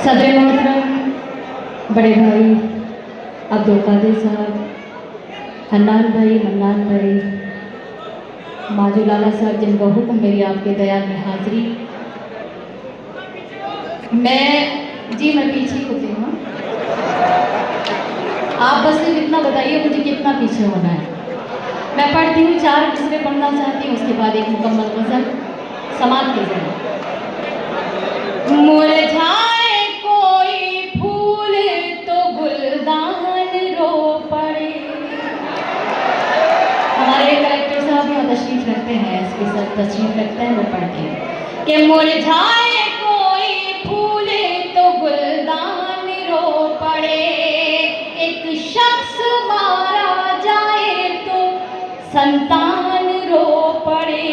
सदर मोहतरम बड़े भाई अब्दुल कादिर साहब, हन्नान भाई, मन्नान भाई, माजू लाला साहब, जिनका हुक्म मेरी आपके दयाल में हाजिरी। मैं पीछे होती हूँ। आप बस सिर्फ इतना बताइए मुझे कितना पीछे होना है। मैं पढ़ती हूँ, 4 मिसरे पढ़ना चाहती हूँ, उसके बाद एक मुकम्मल गज़ल समाप्त कीजिए। मुरझाए कोई फूल तो गुलदान रो पड़े। हमारे कलेक्टर साहब यहाँ तशरीफ रखते हैं, एसपी साहब तशरीफ रखते हैं, वो पढ़ते हैं कि मुरझाए कोई फूल तो गुलदान रो पड़े, एक शख्स मारा जाए तो संतान रो पड़े,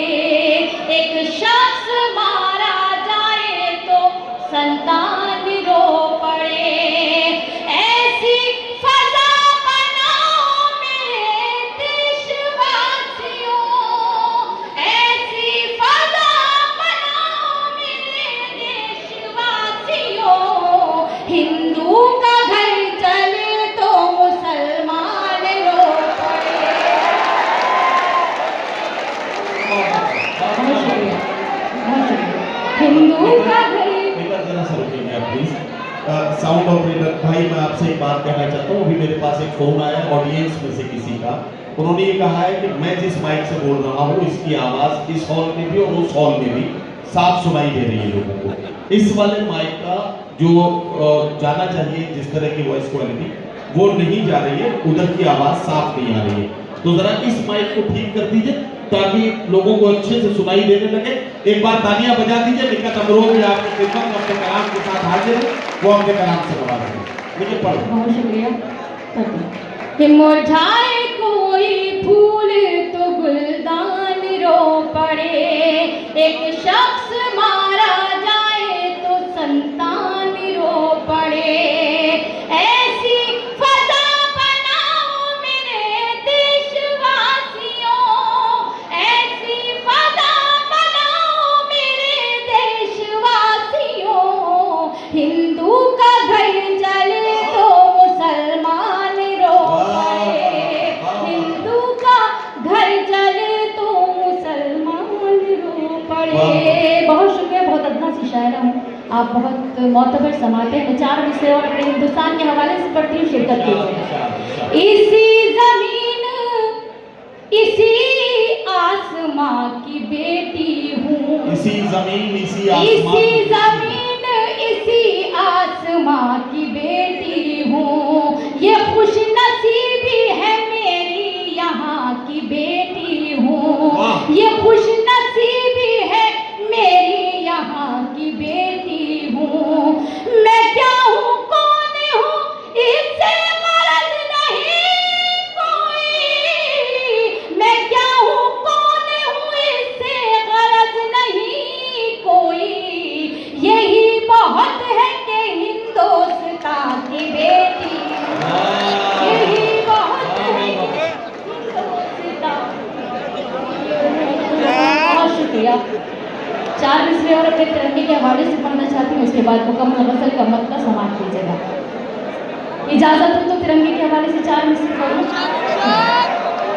एक शख्स मारा जाए तो संतान रो पड़े। ऐसी फजा बनाओ मेरे देशवासियों, ऐसी फजा बनाओ मेरे देशवासियों, हिंदू का घर चले तो मुसलमान रो पड़े। हिंदू का घर। साउंड ऑपरेटर भाई, मैं आपसे एक बात कहना चाहता हूँ। अभी मेरे पास एक फोन आया ऑडियंस में से किसी का। उन्होंने ये कहा है कि मैं जिस माइक से बोल रहा हूँ इसकी आवाज इस हॉल में भी और उस हॉल में भी साफ सुनाई दे रही है लोगों को। इस वाले माइक का जो जाना चाहिए जिस तरह की वॉइस क्वालिटी वो नहीं जा रही है, उधर की आवाज साफ नहीं आ रही है। तो जरा इस माइक को ठीक कर दीजिए ताकि लोगों को अच्छे से सुनाई देने लगे। एक बार तालियां बजा दीजिए। निकट अमरोह में आपकी खिदमत अपने कलाम के साथ हाजिर है, वो अपने कलाम से बता रहे हैं। मुझे पढ़ो। बहुत शुक्रिया। कि मुरझाए कोई फूल तो गुलदान रो पड़े, एक शख्स मारा जाए तो संतान रो पड़े। ऐसी फजा बनाओ मेरे देशवासियों, ऐसी फजा बनाओ मेरे देशवासियों, हिंदू का घर जले तो मुसलमान रो पड़े, हिंदू का घर जले तो मुसलमान रो पड़े। बहुत शुक्रिया, बहुत अदना सी शायरा हूँ, आप बहुत मोतबर समाते हैं। 4 विषय और अपने हिंदुस्तान के हवाले से पढ़ती हूँ, शिरकत कीजिए। इसी जमीन इसी आसमां की बेटी हूँ, इसी जमीन इसी आसमां की बेटी हूँ, ये खुश नसीबी है मेरी यहाँ की बेटी हूँ, ये खुश नसीबी है मेरी यहाँ की बेटी हूँ। मैं क्या हूँ कौन हूँ इससे गरज नहीं कोई, मैं क्या हूँ कौन हूँ इससे गरज नहीं कोई, यही बहुत है कि हिंदुस्तान की बेटी, यही बहुत है कि हिंदुस्तान। बहुत शुक्रिया। 4 मिसरे और अपने तिरंगे के हवाले से पढ़ना चाहती हूँ, उसके बाद मुकम्मल गज़ल का मतलब समाप्त कीजिएगा। इजाज़त हो तो तिरंगे के हवाले से 4 मिसरे पढ़ूँ।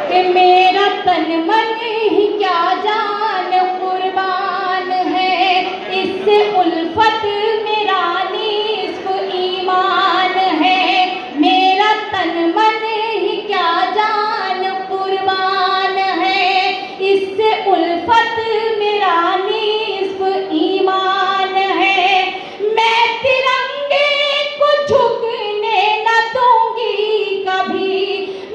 कि मेरा तन मन ही क्या जान कुर्बान है, इससे उल्फत मेरा निस्फ ईमान है, मेरा तन मन ही क्या जान कुर्बान है, इससे उल्फत मेरा निस्फ ईमान है। मैं तिरंगे को झुकने न दूंगी कभी,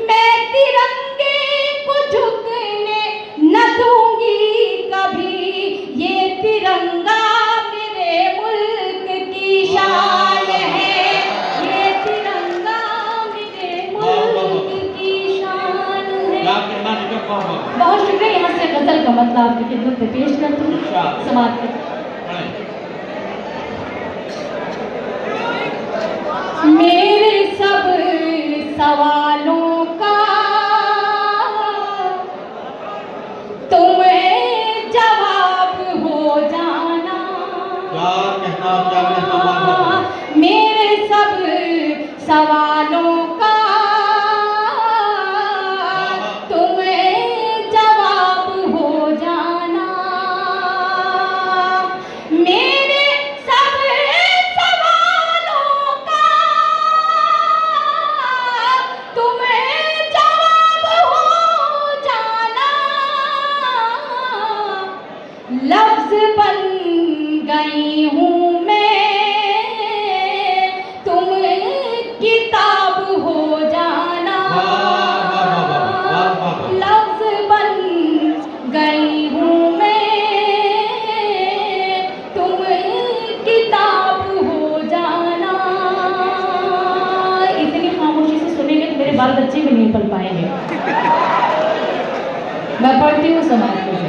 मैं तिरंगे को झुकने न दूंगी कभी, ये तिरंगा मेरे मुल्क की शान है, ये तिरंगा मेरे मुल्क की शान है। बहुत शुक्रिया। यहाँ से गजल का मतलब आपकी खिदमत में पेश करती हूँ, समाप्त करती हूँ। मेरे सब सवालों का तुम्हें जवाब हो जाना, क्या कहना सवालों का तुम्हें जवाब हो जाना। मेरे सब सवालों का तुम्हें जवाब हो जाना। लफ्ज बन गई हूँ मैं, तुम किताब हो जाना। लफ्ज बन गई हूँ मैं, तुम किताब हो जाना। इतनी खामोशी से सुनेंगे तो मेरे बाल बच्चे भी नहीं पल पाएंगे। मैं पढ़ती हूँ समाज को से।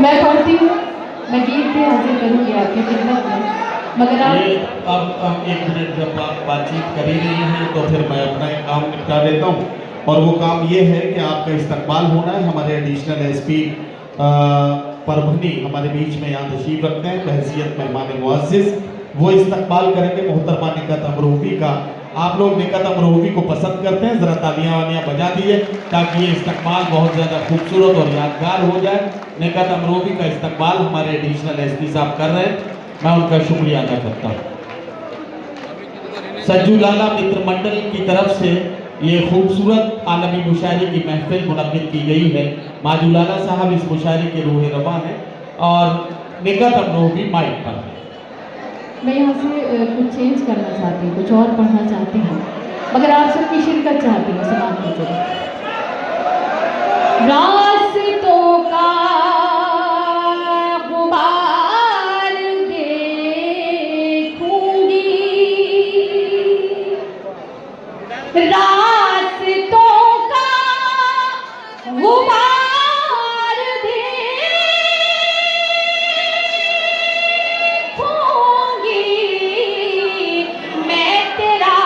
मैं पढ़ती हूँ, मैं गीत भी हासिल करूँगी आपकी खिदमत में, मगर आप अब एक मिनट जब आप बातचीत कर ही रही हैं तो फिर मैं अपना एक काम निपटा लेता हूँ। और वो काम ये है कि आपका इस्तकबाल होना है। हमारे एडिशनल एसपी परभनी हमारे बीच में यहाँ तशरीफ रखते हैं बहैसियत मेहमान मुअज़्ज़िज़। वो इस्तकबाल करेंगे मोहतरमा निकत अमरोही का। आप लोग निकत अमरोही को पसंद करते हैं, ज़रा तालियां वालियां बजा दीजिए ताकि ये इस्तकबाल बहुत ज़्यादा खूबसूरत और यादगार हो जाए। निकत अमरोही का इस्तकबाल हमारे एडिशनल एसपी साहब कर रहे हैं, मैं उनका शुक्रिया अदा करता हूँ। सज्जू लाला मित्र मंडल की तरफ से ये खूबसूरत आलमी मुशायरे की महफिल मुनक्किद की गई है। माजू लाला साहब इस मुशायरे के रूह रवा हैं और निकत अमरोही माइक पर है। मैं यहाँ से कुछ चेंज करना चाहती हूँ, कुछ और पढ़ना चाहती हूँ, मगर आप सबकी शिरकत चाहती हूँ समाज की जगह। रास्तों का गुबार देखूंगी, रास्तों का गुबार देखूंगी, मैं तेरा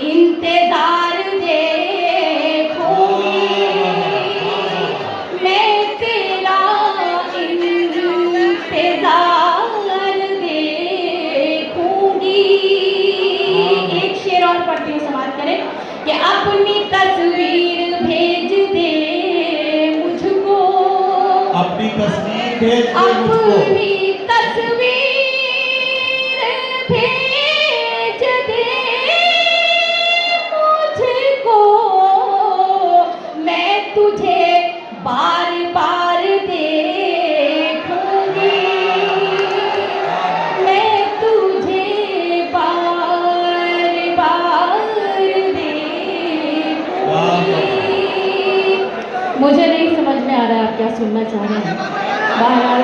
इंतजार देखूंगी, मैं तेरा इंतजार देखूंगी। एक शेर और पढ़ती हूँ, समाज करें कि अपनी तस्वीर भेज दे मुझको, अपनी तस्वीर भेज दे मुझको, अपनी तस्वीर भेज दे मुझको, मैं तुझे बार बार देखूंगी, मैं तुझे बार बार देखूंगी। मुझे नहीं समझ में आ रहा है आप क्या सुनना चाह रहे हैं। बहरहाल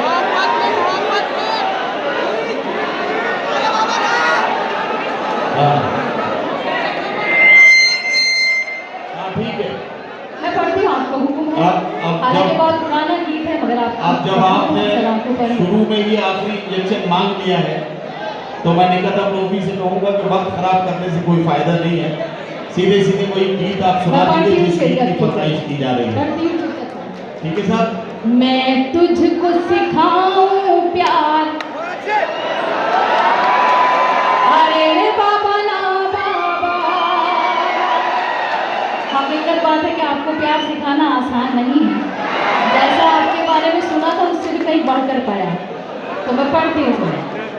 ठीक है, मैं पढ़ती हूँ, आपको हुक्म है। अब हालांकि बहुत पुराना गीत है, मगर अब जब आपने शुरू में ये आखिरी इंजेक्शन मांग लिया है तो मैं निकट अमरोही से कहूँगा कि वक्त खराब करने से कोई फायदा नहीं है। सीधे सीधे कोई गीत आप सुना दीजिए जिस गीत की फरमाइश की जा रही है। ठीक है साहब। मैं तुझको सिखाऊं प्यार, अरे बाबा ना बाबा। हकीकत बात है कि आपको प्यार सिखाना आसान नहीं है। जैसा आपके बारे में सुना था उससे भी कहीं बढ़कर पाया। तो मैं पढ़ती हूँ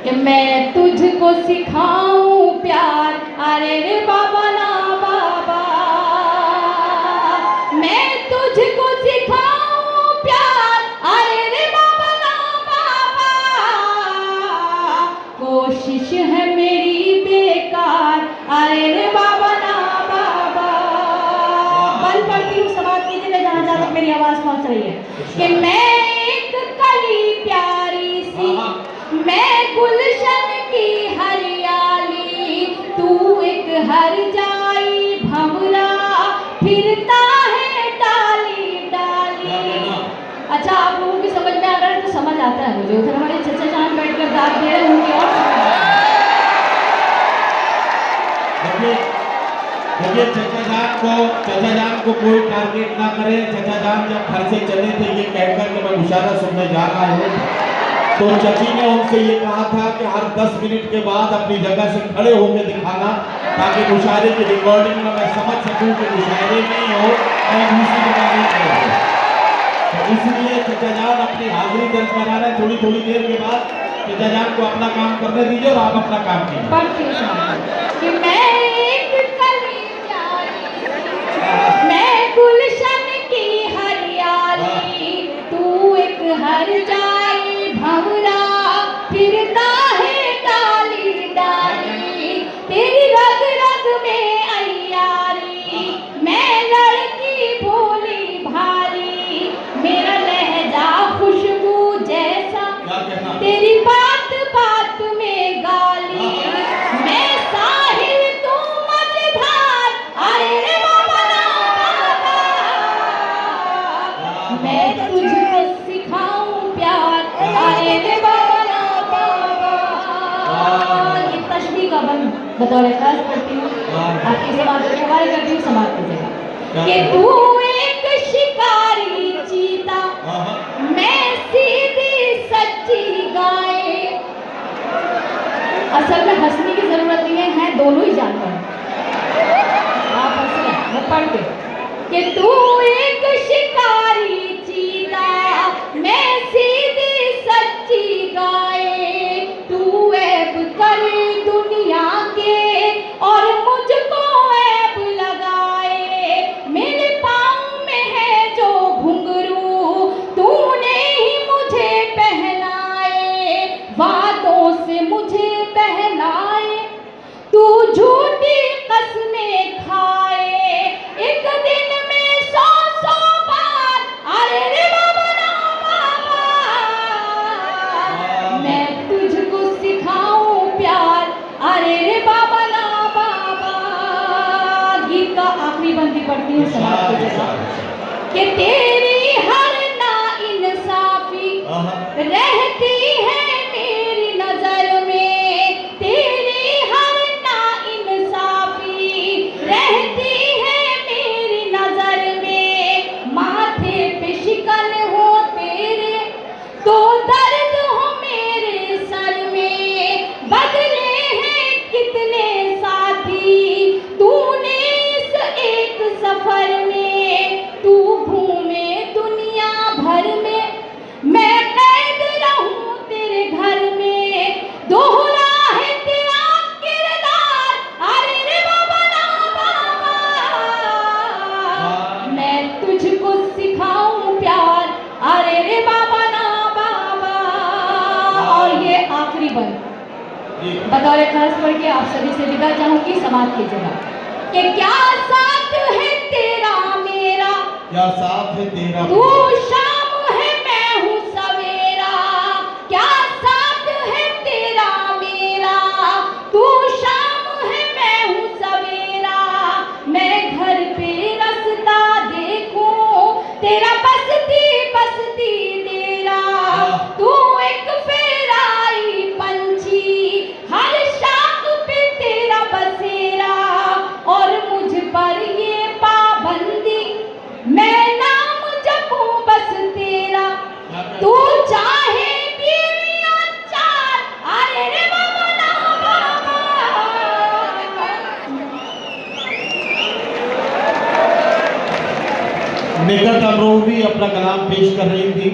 कि मैं तुझको सिखाऊं प्यार, अरे बाबा ना बाबा। मैं तुझको सिखाऊं प्यार, अरे बाबा ना बाबा। कोशिश है मेरी बेकार, अरे बाबा ना बाबा। बंद पढ़ती हूँ, समाज कीजिएगा जहाँ जहाँ तक मेरी आवाज़ पहुँच रही है कि मैं एक कली प्यारी सी, मैं गुलशन की हरियाली, तू एक हर जाई भंवरा, फिरता है डाली डाली। अच्छा, आप लोगों की समझ में आ रहा है तो समझ आता है मुझे। उधर हमारे चचा जान बैठकर दाद दे रहे हैं, उनकी और देखिए चचा जान को कोई टारगेट ना करे। चचा जान जब घर से चले थे ये कहकर कि मैं मुशायरा सुनने जा रहा हूँ, तो चची ने उनसे ये कहा था कि हर 10 मिनट के बाद अपनी जगह से खड़े होकर दिखाना, ताकि मुशायरे की रिकॉर्डिंग में मैं समझ सकूं कि मुशायरे में हो और दूसरी जगह नहीं हो। तो इसलिए चचा जान अपनी हाजिरी दर्ज करा रहे हैं। थोड़ी थोड़ी देर के बाद चचा जान को अपना काम करने दीजिए और आप अपना काम कीजिए। पढ़ती हूँ कि मैं एक कली प्यारी, मैं गुलशन की हरियाली, तू एक हर जाए भंवरा फिरता है डाली डाली, तेरी रग रग में अय्यारी, मैं लड़की भोली भाली, मेरा लहजा खुशबू जैसा, तेरी बात बात में गाली, मैं साहिल तू मझधार, अरे रे बाबा मैं तुझको सिखाऊं प्यार, अरे रे बाबा। ये तशबीह का बंद बतौर खास करती हूँ, आपकी समाज के हवाले करती हूँ, समाज कीजिएगा कि तू एक शिकारी चीता, मैं सीधी सच्ची गाय। असल में हंसने की जरूरत नहीं है दोनों ही जानवर हैं। आप हंस रहे हैं, मैं पढ़ के कि तू एक शिकारी चीता, मैं सीधी सच्ची गाय, तू ऐब कर दुनिया के और मुझको ऐब लगाए, मेरे पाँव में है जो घुंघरू तूने ही मुझे पहनाए, वादों से मुझे बहलाए, तू झूठी कसमें खाए, एक दिन में 100 बार, अरे रे बाबा ना बाबा मैं तुझको सिखाऊं प्यार, अरे रे बाबा ना बाबा। गीत का आखिरी बंदी पढ़ती हूँ समाज की जगह कि तेरी हर ना इंसाफी रहती है मेरी नजर में, तेरी हर ना इंसाफी रहती है मेरी नजर में, माथे पे शिकन हो तेरे तो दर्द हो मेरे सर में, बदले हैं कितने साथी तूने इस एक सफर में, तू घूमे दुनिया भर में, मैं कैद रहूं तेरे घर में, दोहरा है तेरा किरदार, अरे रे बाबा ना बाबा मैं तुझको सिखाऊं प्यार, अरे रे बाबा ना बाबा। और ये आखिरी बंद बतौर खास पढ़ के आप सभी से विदा चाहूंगी, समाज कीजिएगा कि क्या साथ है तेरा मेरा, क्या साथ है तेरा, तू शाम है मैं हूँ सवेरा, क्या साथ है तेरा मेरा, तू शाम है मैं हूँ सवेरा, मैं घर पे रास्ता देखूं तेरा बसती बसती डेरा, तू एक फेराई पंछी, हर शाख पे तेरा बसेरा, और मुझ पर ये पाबंदी, मैं नाम जपूं बस तेरा, तू चाहे बीवियां 4, अरे रे बाबा ना बाबा। निकट अमरोही अपना कलाम पेश कर रही थी।